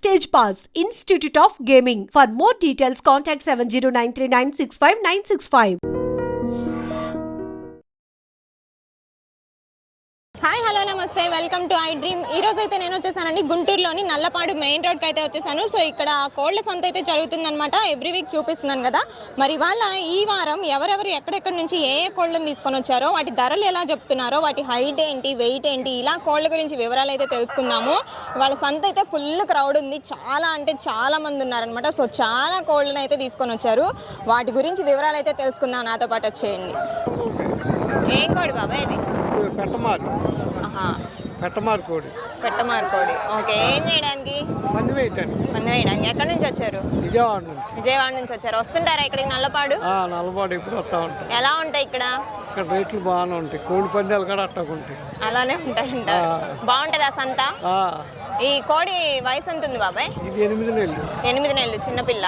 Stage Pass, Institute of Gaming. For more details, contact 7093965965965. Hi hello నమస్తే welcome to I dream. ఈ రోజు అయితే నేను వచ్చేసానండి గుంటూరులోని నల్లపాడు మెయిన్ రోడ్కి అయితే వచ్చేసాను. సో ఇక్కడ కోళ్ల సంత అయితే జరుగుతుందన్నమాట. ఎవ్రీ వీక్ చూపిస్తున్నాను కదా. మరి వాళ్ళ ఈ వారం ఎవరెవరు ఎక్కడెక్కడి నుంచి ఏ కోళ్ళని తీసుకొని వచ్చారో, వాటి ధరలు ఎలా చెప్తున్నారో, వాటి హైట్ ఏంటి, వెయిట్ ఏంటి, ఇలా కోళ్ళ గురించి వివరాలు అయితే తెలుసుకుందాము. వాళ్ళ సంత అయితే ఫుల్ క్రౌడ్ ఉంది, చాలా అంటే చాలా మంది ఉన్నారనమాట. సో చాలా కోళ్ళని అయితే తీసుకొని వచ్చారు. వాటి గురించి వివరాలు అయితే తెలుసుకుందాం, నాతో పాటు వచ్చేయండి. ఏం కోడి బాబా ఇది? పెట్టమారు కోడి. పెట్టమారు కోడి. ఓకే, ఏం చేయడానికి? మంది వేయడానికి. ఎక్కడి నుంచి వచ్చారు? విజయవాడ నుంచి వచ్చారు. వస్తుంటారా ఇక్కడికి నల్లపాడు? నల్లపాడు ఇప్పుడు వస్తా ఉంటాయి. ఎలా ఉంటాయి ఇక్కడ? ఇక్కడ రేట్లు బాగానే ఉంటాయి. కోడి పందాలు కూడా అట్టకుంటాయి. అలానే ఉంటాయంట. బాగుంటది ఆ సంత. ఈ కోడి వయసు ఎంత ఉంది బాబాయ్? ఇది 8 నెలలు. 8 నెలలు, చిన్నపిల్ల.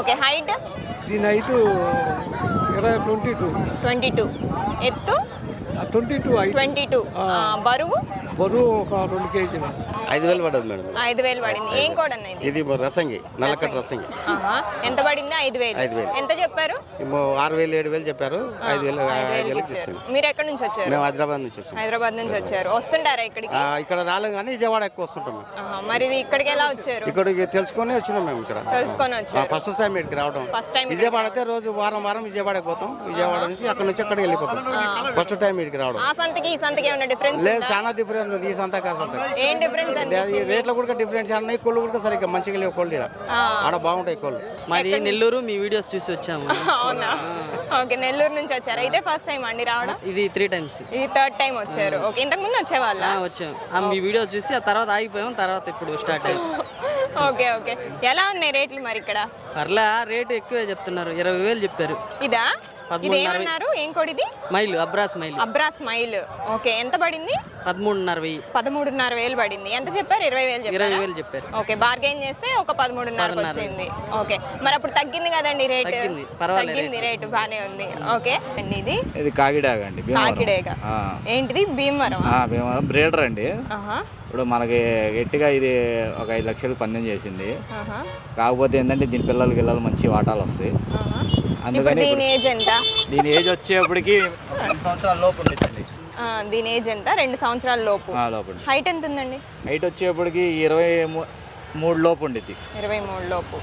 Okay, height? దీని హైట్ 22. ఎత్తు 22. బరువు ఒక 2 కేజీలు. 5,000 పడదు మేడం. 5,000 పడింది. ఏం కోడి అన్న ఇది? ఇది రసంగి, నల్లకట్ట రసంగి. ఎంత పడింది? 5,000. ఎంత చెప్పారు? 6,000 7,000 చెప్పారు. 5,000 తీసుకున్నాం. మీరు ఎక్కడి నుంచి వచ్చారు? మేము హైదరాబాద్ నుంచి వచ్చాం. హైదరాబాద్ నుంచి వచ్చారు. వస్తుంటారా ఇక్కడికి? ఇక్కడ రాలేం కానీ విజయవాడ ఎక్కువ వస్తుంటాం మేము. మరి ఇక్కడికి ఎలా వచ్చారు? ఇక్కడికి తెలుసుకొని వచ్చినాం మేము. ఇక్కడ తెలుసుకొని వచ్చారు. ఫస్ట్ టైం ఇక్కడికి రావడం. విజయవాడ అయితే రోజు వారం విజయవాడకి పోతాం. విజయవాడ నుంచి అక్కడ నుంచి అక్కడికి వెళ్ళిపోతాం. ఫస్ట్ టైం ఇక్కడికి రావడం. ఆ సంతకి ఈ సంతకి ఏమైనా డిఫరెన్స్? లేదు, చాలా డిఫరెన్స్ ఉంది. ఈ సంత కా సంత ఏం డిఫరెన్స్? రేట్ల కూడా డిఫరెన్స్ అన్నాయి. కోళ్ళు కూడా సరిగ్గా మంచిగా లేవు. కోళ్ళు ఆడ బాగుంటాయి కోళ్ళు. మాది నెల్లూరు. మీ వీడియోస్ చూసి వచ్చాము. అవునా? ఓకే, నెల్లూరు నుంచి వచ్చారు. ఇదే ఫస్ట్ టైం అండి రావడం? ఇది 3 times. ఇది 3rd టైం వచ్చారు. ఓకే, ఇంతకు ముందు వచ్చేవాళ్ళ? వచ్చాం. మీ వీడియో చూసి ఆ తర్వాత ఆగిపోయాం. తర్వాత ఇప్పుడు స్టార్ట్ అయ్యాం. ఓకే. ఎలా ఉన్నాయి రేట్లు మరి ఇక్కడ? పర్లే, రేటు ఎక్కువే చెప్తున్నారు. 20,000 చెప్పారు. ఇదా? ఇదేమన్నారు? ఏం కోడిది? మైలు, అబ్రాస్ మైలు. ఓకే, ఎంత పడింది? 13,500. 13,500 పడింది. ఎంత చెప్పారు? 20,000 చెప్పారు. ఓకే, బార్గెన్ చేస్తే ఒక 13,500 వచ్చింది. ఓకే, మరి అప్పుడు తగ్గింది కదండి రేట్? తగ్గింది రేటు, బానే ఉంది. ఓకే అండి. ఇది కాకిడాగ అండి. ఏంటిది? భీమవరం బ్రీడర్ అండి. ఇప్పుడు మనకి గట్టిగా ఇది ఒక 5 లక్షలు పందెం చేసింది. కాకపోతే ఏంటంటే దీని పిల్లలు మంచి వాటాలు వస్తాయి. అందుకని దీని ఏజ్ ఎంత? దీని ఏజ్ వచ్చేప్పటికి 2 సంవత్సరాల లోపు ఉండిద్దండి. దీని ఏజ్ ఎంత? 2 సంవత్సరాల లోపు. హైట్ ఎంత ఉందండి? హైట్ వచ్చేప్పటికి 23 లోపు ఉండిద్ది. 23 లోపు.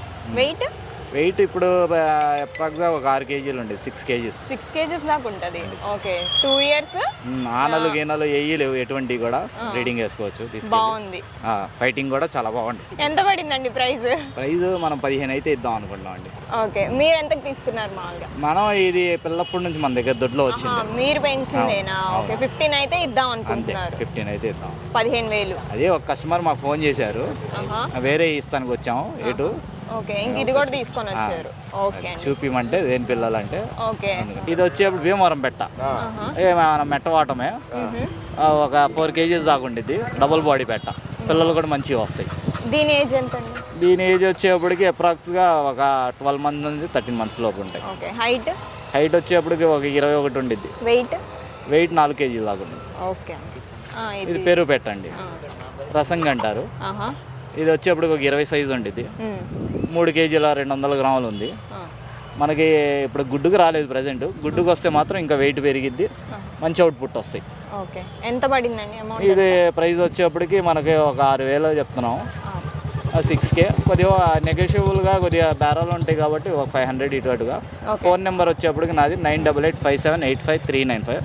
వెయిట్ ఇప్పుడు అప్రాక్సిమేట్గా ఒక 6 కేజీలు ఉండి 6 కేజీస్ దాకా ఉంటుంది. Okay, 2 years. ఆనలు గీనలు లేవు ఎటువంటి కూడా బ్రీడింగ్ వేసుకోవచ్చు. బాగుంది. ఫైటింగ్ కూడా చాలా బాగుంది. ఎంత పడిందండి ప్రైస్? మనం 15 అయితే ఇద్దాం అనుకుంటున్నాం అండి. ఓకే, మీరు ఎంతకు తీసుకున్నారు మామూలుగా? మనం ఇది పిల్లప్పటి నుంచి మన దగ్గర దొడ్లో వచ్చింది. మీరు పెంచిందేనా? ఓకే, 15 అయితే ఇద్దాం అనుకుంటున్నారు. 15 అయితే ఇద్దాం. 15,000. అదే ఒక కస్టమర్ మాకు ఫోన్ చేశారు, వేరే ఇస్తానికి వచ్చాము ఏటు. ఓకే, ఇంక ఇది కూడా తీసుకొని వచ్చారు. ఓకే, చూపిమంటే దేని పిల్లలంటే. ఓకే, ఇది వచ్చేప్పుడు భీమవరం పెట్ట. మన మెట్టవాటమే ఒక 4 కేజీస్ దాకా ఉండిద్ది. డబుల్ బాడీ పెట్ట. పిల్లలు కూడా మంచిగా వస్తాయి. దీని ఏజ్ ఎంత అండి? దీని ఏజ్ వచ్చేప్పటికి అప్రాక్స్గా ఒక 12 months నుంచి 13 months లోపు ఉంటాయి. ఓకే, హైట్ వచ్చేప్పటికి ఒక 21 ఉండిద్ది. వెయిట్ 4 కేజీలు దాకా ఉంటుంది. ఓకే, ఇది పెరుగు పెట్టండి, రసంగా అంటారు. ఇది వచ్చేప్పటికి ఒక 20 సైజు ఉండిద్ది. 3 కేజీల 200 గ్రాములు ఉంది. మనకి ఇప్పుడు గుడ్డుకు రాలేదు ప్రజెంట్. గుడ్డుకు వస్తే మాత్రం ఇంకా వెయిట్ పెరిగిద్ది, మంచి అవుట్పుట్ వస్తాయి. ఓకే, ఎంత పడిందండి అమౌంట్? ఇది ప్రైస్ వచ్చేప్పటికి మనకి ఒక 6,000 చెప్తున్నాం. 6K. కొద్దిగా నెగోషియబుల్గా కొద్దిగా బేరాలు ఉంటాయి కాబట్టి ఒక 500 ఇటు అటుగా. ఫోన్ నెంబర్ వచ్చేప్పటికి నాది 9885785395.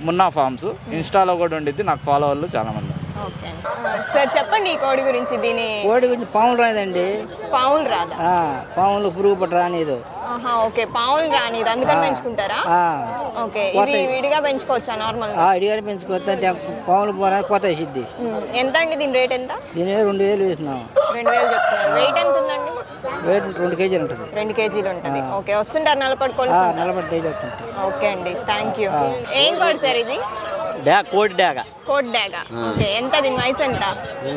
మున్నా ఫార్మ్స్. ఇన్స్టాలో కూడా ఉండిద్ది. నాకు ఫాలోవర్లు చాలా మంది. ఓకే సార్, చెప్పండి ఈ కోడి గురించి. కోడి గురించి పాములు రాదండి. పాములు రాదా? పాములు పురుగు పట్టు రానిదు. ఓకే, పాములు రానిది, అందుకని పెంచుకుంటారా? ఓకే, ఇది విడిగా పెంచుకోవచ్చా? నార్మల్ విడిగా పెంచుకోవచ్చు. అంటే పాములు పోరా కొత్త వేసిద్ది. ఎంత అండి దీని రేట్? ఎంత? దీని 2,000 వేస్తున్నాం. 2,000 చెప్తున్నారు. వెయిట్ ఎంత ఉందండి? వెయిట్ 2 కేజీలు ఉంటుంది. 2 కేజీలు ఉంటుంది. ఓకే, వస్తుంటారు నల్లపట్టుకోవాలి? డైలీ వస్తుంటారు. ఓకే అండి, థ్యాంక్ యూ. ఏం కోడి సార్ ఇది? కోడి డాగ. ఓకే, ఎంత దీని వయసు? ఎంత?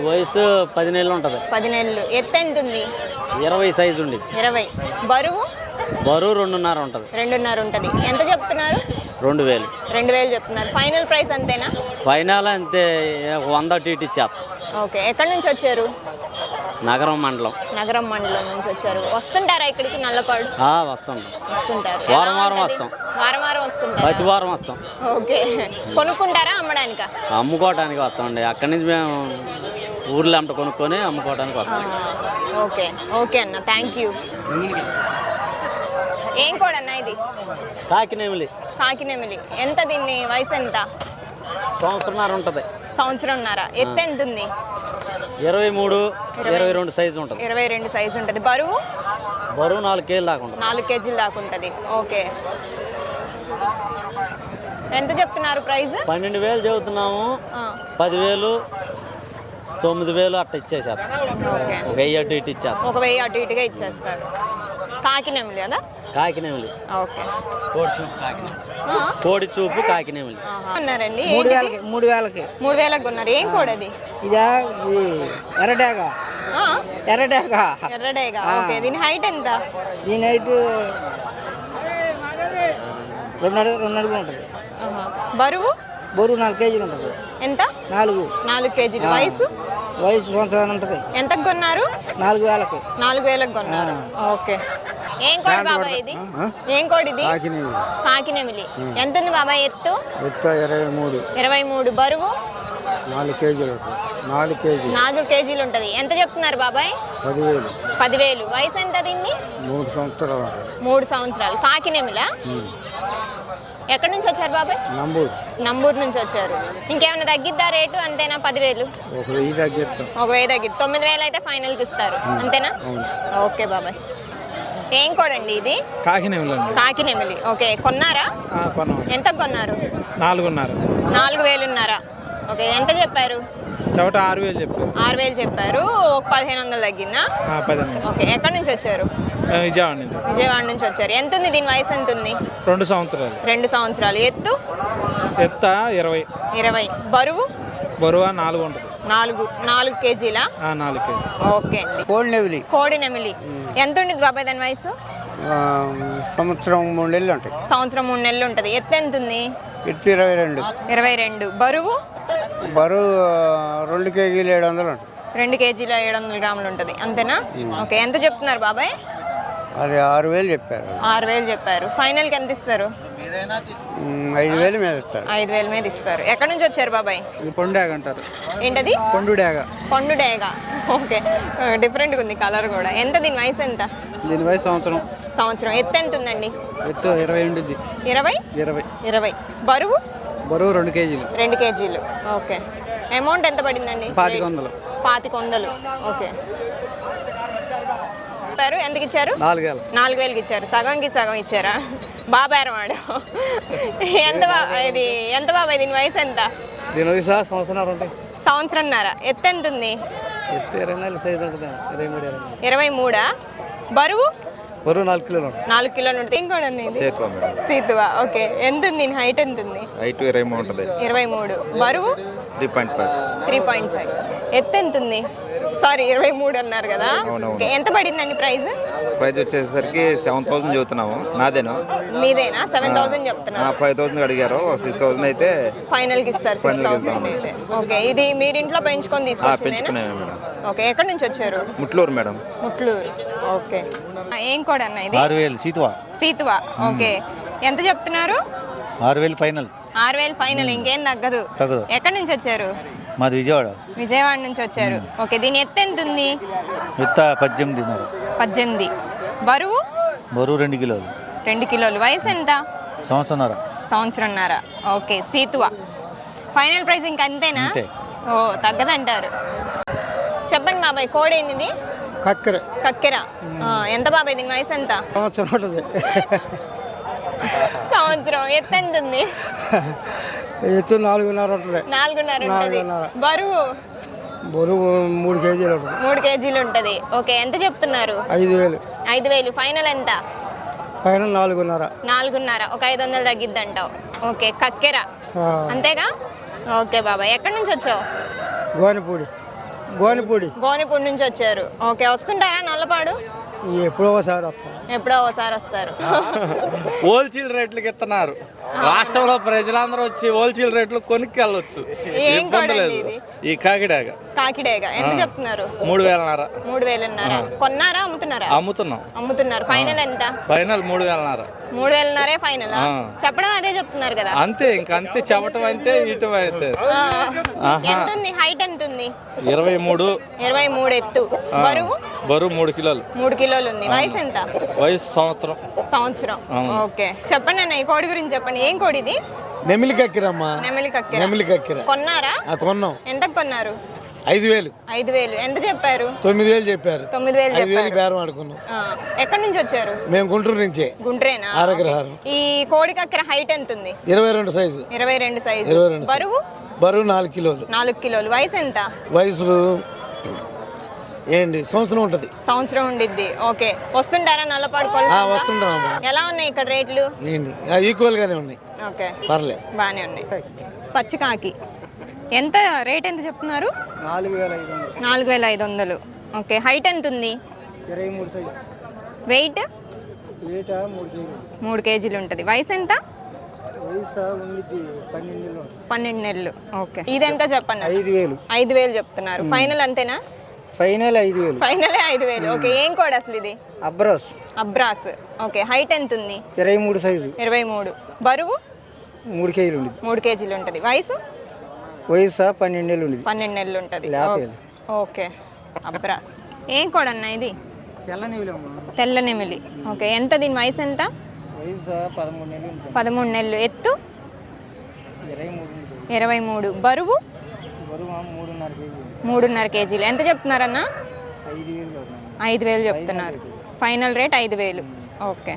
వయసు 10 నెలలు ఉంటుంది. 10 నెలలు. ఎత్తు ఎంత ఉంది? 20 సైజు ఉంది. 20. బరువు 2.5 ఉంటుంది. 2.5 ఉంటుంది. ఎంత చెప్తున్నారు? 2,000 చెప్తున్నారు. ఫైనల్ ప్రైస్ అంతేనా? ఫైనల్ అంతే, 100 టీటీ ఇచ్చేస్తా. ఓకే, ఎక్కడి నుంచి వచ్చారు? నగరం మండలం. నగరం మండలం నుంచి వచ్చారు. వస్తుంటారా ఇక్కడికి నల్లపాడు? వస్తుంటాం. వస్తుంటారు. వారం ఎలా వారం ఉంటది? వస్తాం. వారం వారం వస్తుంటారా? ప్రతి వారం వస్తాం. ఓకే. కొనుక్కుంటారా అమ్మడానికా? అమ్ముకోవడానికి వస్తామండి. అక్కడి నుంచి మేము ఊర్లో అమ్మట కొనుక్కొని అమ్ముకోవడానికి వస్తాం. ఓకే ఓకే అన్న, థ్యాంక్ యూ. ఏం కోడన్నా ఇది? కాకినేమిలి కాకినెమిలి. ఎంత దీన్ని వయసు ఎంత? సంవత్సరంన్నర ఉంటుంది. సంవత్సరంన్నర. ఎత్తు ఎంత ఉంది? 23, 22 సైజు ఉంటుంది. 22 సైజు ఉంటుంది. బరువు? బరువు 4 కేజీలు దాకా ఉంటుంది. 4 కేజీలు దాకా ఉంటుంది. ఓకే. ఎంత చెప్తున్నారు ప్రైస్? 12,000 చెబుతున్నాము. 10,000, 9,000 అట్ట ఇచ్చేసారు. ఓకే. ఒక 1000 అటు ఇటు ఇచ్చారు. ఒక 1000 అటు ఇటుగా ఇచ్చేస్తారు. కాకినెమిలి కదా? కాకినేమిలి. ఓకే. కోడి చూపు కాకినేమిలి. అన్నారండి. 3,000కి 3,000కి కొన్నారు. ఏం కోడది? ఇదా ఇది ఎర్రడేగ. ఎర్రడేగ. ఎర్రడేగా. ఓకే. దీని హైట్ ఎంత? దీని హైట్ 2 అడుగులు ఉంటుంది. బరువు? బరువు 4 కేజీలు ఉంటుంది. ఎంత? 4 కేజీలు. వయసు? వయసు సంవత్సరం ఉంటుంది. ఎంతకు కొన్నారు? 4,000కి. 4,000కి కొన్నారు. ఓకే. ఏం కోడి బాబాయ్ ఇది? ఏం కోడి ఇది? కాకినెమిలి. ఎంత ఉంది బాబాయ్ ఎత్తు? 23. బరువు? 4 కేజీలు 4 కేజీలు ఉంటుంది. ఎంత చెప్తున్నారు బాబాయ్? 10,000. వయసు ఎంత దీన్ని? 3 సంవత్సరాలు 3 సంవత్సరాలు. కాకినెమిలా? ఎక్కడి నుంచి వచ్చారు బాబాయ్? నంబూరు నుంచి వచ్చారు. ఇంకేమైనా తగ్గిద్దా రేటు? అంతేనా? 10,000. ఒక 1000 తగ్గిస్తాం. ఒక 1000 తగ్గిద్ది. 9,000 అయితే ఫైనల్కి ఇస్తారు. అంతేనా? ఓకే బాబాయ్. ఏం కోడండి ఇది? కాకినెమిలి. ఓకే. కొన్నారా? ఎంతకు కొన్నారు? 4,500. ఓకే. ఎంత చెప్పారు? చవట 6,000 చెప్పారు. 6,000 చెప్పారు. ఒక 1,500 తగ్గిందా? 15. ఓకే. ఎక్కడి నుంచి వచ్చారు? విజయవాడ నుంచి. విజయవాడ నుంచి వచ్చారు. ఎంత ఉంది దీని వయసు? ఎంత ఉంది? 2 సంవత్సరాలు. 2 సంవత్సరాలు. ఎత్తు? 20. బరువు? బరువు 4 ఉంటుంది. 4 కేజీలా? 4 కేజీలు. ఓకే అండి. కోడినెమిలి. ఎంత ఉండేది బాబాయ్ దాని వయసు? సంవత్సరం 3 నెలలు ఉంటాయి. సంవత్సరం 3 నెలలు ఉంటుంది. ఎత్తు ఎంత ఉంది? ఎత్తు 22. బరువు? బరువు 2 కేజీలు 700 ఉంటుంది. 2 కేజీల 700 గ్రాములు ఉంటుంది. అంతేనా? ఓకే. ఎంత చెప్తున్నారు బాబాయ్? అది 6,000 చెప్పారు. 6,000 చెప్పారు. ఫైనల్కి ఎంత ఇస్తారు? 5,000 మీద ఇస్తారు. 5,000 మీద ఇస్తారు. ఎక్కడి నుంచి వచ్చారు బాబాయ్? పొండాగ అంటారు. ఏంటది? పొండుడేగ. ఓకే. డిఫరెంట్గా ఉంది కలర్ కూడా. ఎంత దీని వయసు? ఎంత? దీని వయసు సంవత్సరం. ఎత్తు ఎంత ఉందండి? ఎత్తు 20 ఉంటుంది. 20. బరువు? 2 కేజీలు. 2 కేజీలు. ఓకే. అమౌంట్ ఎంత పడిందండి? 2,500. ఓకే. ఎందుకు ఇచ్చారు? 4,000కి ఇచ్చారు. సగంకి సగం ఇచ్చారా? బాబేరం వాడు. ఎంత బాబాయ్ దీని వయసు? ఎంత? దీని వయసు సంవత్సరంన్నర. ఎత్తు ఎంత ఉంది? 24 సైజు ఉంటుంది. 23. బరువు? 4 కిలోలు ఉంటుంది. 4 కిలోలు ఉంటుంది. ఇంకోటి సీతువా. ఓకే. ఎంత ఉంది? హైట్ ఎంత ఉంది? 23. బరువు? 3.5. ఎత్తు ఎంత ఉంది? సారీ 23 అన్నారు కదా? ఓకే. ఎంత పడిందండి ప్రైస్? వచ్చేసరికి 7,000 చెబుతున్నాము. నాదేనా? మీదేనా? 7,000 చెప్తున్నారు. 5,000 అడిగారు. 6,000 అయితే ఫైనల్కి ఇస్తారు. 6,000 అయితే. ఓకే. ఇది మీరు ఇంట్లో పెంచుకొని తీసుకొచ్చిందేనా? ఓకే. ఎక్కడి నుంచి వచ్చారు? ముట్లూరు మేడం. ముట్లూరు. ఓకే. ఏం కోడ్ అన్న ఇది? 6,000 సీతువా. ఓకే. ఎంత చెప్తున్నారు? 6,000 ఫైనల్. 6,000 ఫైనల్. ఇంకేం తగ్గదు. ఎక్కడి నుంచి వచ్చారు? మాది విజయవాడ నుంచి వచ్చారు. ఓకే. దీని ఎత్తు ఎంత ఉంది? 18. బరువు? 2 కిలోలు. 2 కిలోలు. వయసు ఎంత? సంవత్సరంన్నర. ఓకే. సీతువా. ఫైనల్ ప్రైస్ ఇంక అంతేనా? ఓ, తగ్గదంటారు. చెప్పండి బాబాయ్. కోడ్ ఏంటిది? కక్కెర. ఎంత బాబాయ్ దీని వయసు? ఎంత? సంవత్సరం. ఎత్తు ఎంత ఉంది? ఎత్తు 4,500 ఉంటుంది. 4,500. బరువు? 3 కేజీలు ఉంటుంది. 3 కేజీలు ఉంటుంది. ఓకే. ఎంత చెప్తున్నారు? 5,000. ఫైనల్ ఎంత? ఫైనల్ 4,500. 4,500. ఒక 500 తగ్గిద్ది అంటావు. ఓకే. కక్కెర అంతేగా? ఓకే బాబాయ్. ఎక్కడి నుంచి వచ్చావు? గోనిపూడి నుంచి వచ్చారు. ఓకే. వస్తుంటారా నల్లపాడు? ఎప్పుడో ఒకసారి వస్తారు. హోల్సేల్ రేట్లకి ఇస్తున్నారు. రాష్ట్రంలో ప్రజలందరూ వచ్చి హోల్సేల్ రేట్లు కొనుక్కెళ్ళొచ్చు. ఏం కోడ్ ఇది? ఈ కాకిడాగ. కాకిడేగా ఎంత చెప్తున్నారు? 3,500 3,500. కొన్నారా అమ్ముతున్నారా? అమ్ముతున్నాం. అమ్ముతున్నారు. ఫైనల్ ఎంత? ఫైనల్ 3,500. 3,500 ఫైనల్. చెప్పడం అదే చెప్తున్నారు కదా. అంతే, ఇంకా అంతే. చెప్పటం అంతే, ఇటు అయితే. ఎంత ఉంది? హైట్ ఎంత ఉంది? 23. 23 ఎత్తు. బరువు? బరువు 3 కిలోలు. 3 కిలోలు ఉంది. వయసు ఎంత? వయసు సంవత్సరం. ఓకే, చెప్పండి అన్న, ఈ కోడి గురించి చెప్పండి. ఏం కోడి ఇది? నెమిలి కక్కిరమ్మా. నెమలి కక్కెర. నెమిలి కక్కిర కొన్నారా? కొన్నాం. ఎంతకు కొన్నారు? 5,000. 5,000. ఎంత చెప్పారు? 9,000 చెప్పారు. 9,000 5,000 చెప్పారు. బేరం ఆడుకున్నాం. ఎక్కడి నుంచి వచ్చారు? మేము గుంటూరు నుంచే. గుంట్రేనా? ఆరగ్రహారం. ఈ కోడి కక్కెర హైట్ ఎంత ఉంది? 22 సైజు. 22 సైజు. 22 బరువు? బరువు 4 కిలోలు. 4 కిలోలు. వయసు ఎంత? వయసు ఏంటి సంవత్సరం ఉంటది. సంవత్సరం ఉండిద్ది. ఓకే, వస్తుంటారా నల్లపాడు కోళ్ళు? వస్తుంటామమ్మా. ఎలా ఉన్నాయి ఇక్కడ రేట్లు? ఏంటి ఈక్వల్ గానే ఉన్నాయి. ఓకే, పర్లేదు, బాగానే ఉన్నాయి. పచ్చికాకి ఎంత రేట్ ఎంత చెప్తున్నారు? 4,500. 4,500. ఓకే, హైట్ ఎంత ఉంది? 23 సైజు. వెయిట్? 3 3 కేజీలు ఉంటుంది. వయసు ఎంత? వయసు ఉండిద్ది 12 నెలలు. 12 నెలలు. ఓకే, ఇదెంత చెప్పండి? 5,000. 5,000 చెప్తున్నారు. ఫైనల్ అంతేనా? ఫైనల్ 5,000. ఫైనలే 5,000. ఓకే, ఏం కోడ్ అసలు ఇది? అబ్రాస్. అబ్రాస్. ఓకే, హైట్ ఎంత ఉంది? 23 సైజు. 23. బరువు? 3 కేజీలు ఉండిద్ది. 3 కేజీలు ఉంటుంది. వయసు? వయసు 12 నెలలు ఉండిద్ది. 12 నెలలు ఉంటుంది. లేతది. ఓకే, అబ్రాస్. ఏం కోడ్ అన్న ఇది? తెల్లనివిలమ్మా. తెల్ల నెమిలి. ఓకే, ఎంత దీని వయసు ఎంత? వయసు 13 నెలలు ఉంటుంది. 13 నెలలు. ఎత్తు? 23 ఉంటుంది. 23. బరువు? బరువు 3,500 కేజీలు. 3,5 కేజీలు. ఎంత చెప్తున్నారన్న? 5,000 అవుతుంది. 5,000 చెప్తున్నారు. Final rate 5,000. ఓకే.